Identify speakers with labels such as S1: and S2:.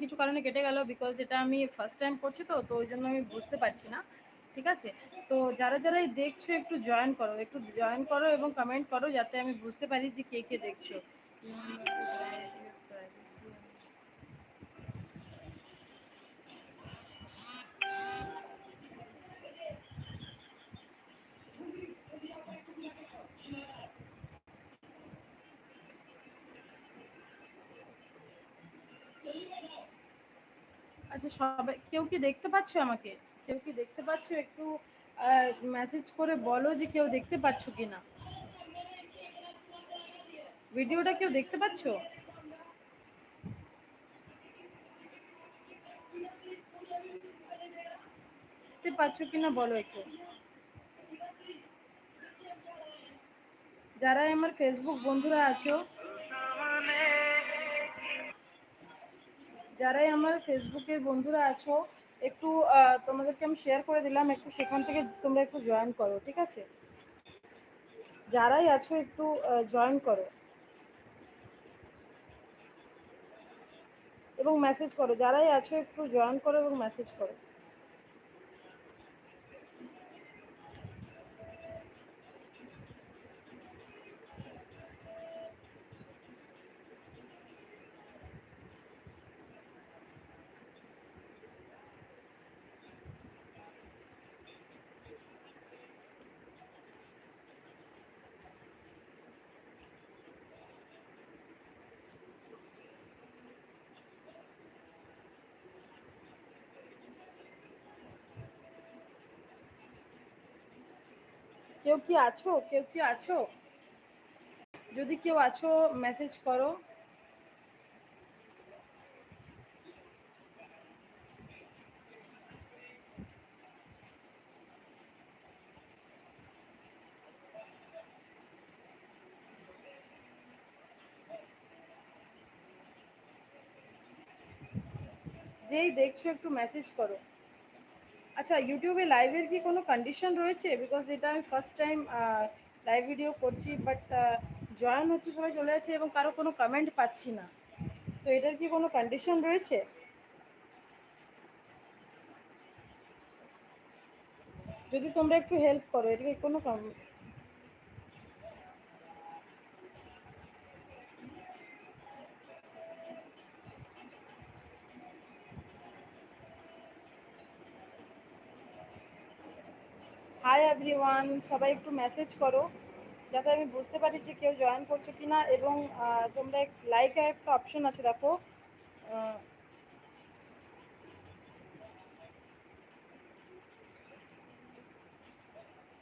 S1: কিছু কারণে কেটে গেল, বিকজ এটা আমি ফার্স্ট টাইম করছি, তো ওই জন্য আমি বুঝতে পারছি না। ঠিক আছে, তো যারাই দেখছো একটু জয়েন করো এবং কমেন্ট করো, যাতে আমি বুঝতে পারি যে কে কে দেখছো। আচ্ছা, সবাই কেউ কি দেখতে পাচ্ছ আমাকে? কেউ কি দেখতে পাচ্ছ? একটু মেসেজ করে বলো যে কেউ দেখতে পাচ্ছ কিনা। ভিডিওটা কেউ দেখতে পাচ্ছ? দেখতে পাচ্ছ কিনা বলো একটু। যারাই আমার ফেসবুক বন্ধুরা আছো, যারাই আমার ফেসবুকের বন্ধুরা আছো, একটু তোমাদেরকে আমি শেয়ার করে দিলাম, একটু সেখান থেকে তোমরা একটু জয়েন করো। ঠিক আছে, যারাই আছো একটু জয়েন করো এবং মেসেজ করো। যারাই আছো একটু জয়েন করো এবং মেসেজ করো। কেউ কি আছো? কেউ কি আছো? যদি কেউ আছো মেসেজ করো। যেই দেখছো একটু মেসেজ করো। আচ্ছা, ইউটিউবে লাইভের কি কোনো কন্ডিশন রয়েছে? বিকজ এটা আমি ফার্স্ট টাইম লাইভ ভিডিও করছি, বাট জয়েন হচ্ছে সবাই চলে যাচ্ছে এবং কারো কোনো কমেন্ট পাচ্ছি না। তো এটার কি কোনো কন্ডিশন রয়েছে? যদি তোমরা একটু হেল্প করো, এটাকে কোনো হাই এভরিওয়ান, সবাই একটু মেসেজ করো, যাতে আমি বুঝতে পারি যে কেউ জয়েন করছো কিনা। এবং তোমরা লাইক একটা অপশন আছে, দেখো,